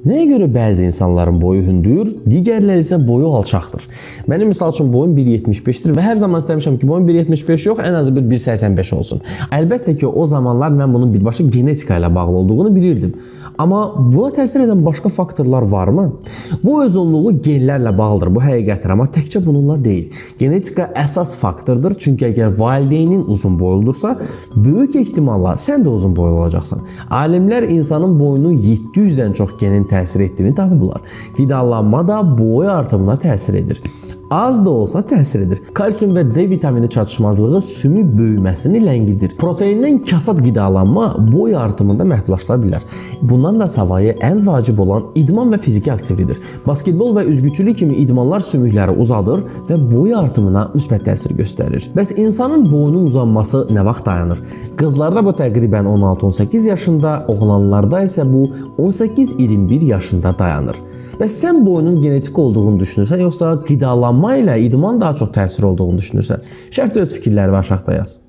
Nəyə görə bəzi insanların boyu hündür, digərləri isə boyu alçaqdır? Mənim misal üçün boyum 1.75-dir və hər zaman istəmişəm ki, boyum 1.75 yox, ən azı bir 1.85 olsun. Əlbəttə ki, o zamanlar mən bunun birbaşa genetika ilə bağlı olduğunu bilirdim. Amma buna təsir edən başqa faktorlar varmı? Bu özünlüyü genlərlə bağlıdır, bu həqiqətdir, amma təkcə bununla deyil. Genetika əsas faktordur, çünki əgər valideynin uzun boyluldursa, böyük ehtimalla sən də uzun boylu olacaqsan. Alimlər insanın boyunu 700-dən çox genin təsir etdiyini tapıblar. Qidalanma da boy artımına təsir edir. Az da olsa təsir edir. Kalsium və D vitamini çatışmazlığı sümük böyüməsini ləngidir. Proteindən kasad qidalanma boy artımında məhdudlaşdıra bilər. Bundan da savayı ən vacib olan idman və fiziki aktivlidir. Basketbol və üzgüçülük kimi idmanlar sümükləri uzadır və boy artımına müsbət təsir göstərir. Bəs insanın boyunun uzanması nə vaxt dayanır? Qızlarda bu təqribən 16-18 yaşında, oğlanlarda isə bu 18-21 yaşında dayanır. Bəs sən boyunun genetik olduğunu düşünürsən, yoxsa qidalanma ilə idman daha çox təsir olduğunu düşünürsən? Şərtdə öz fikirləri və aşağıda yaz.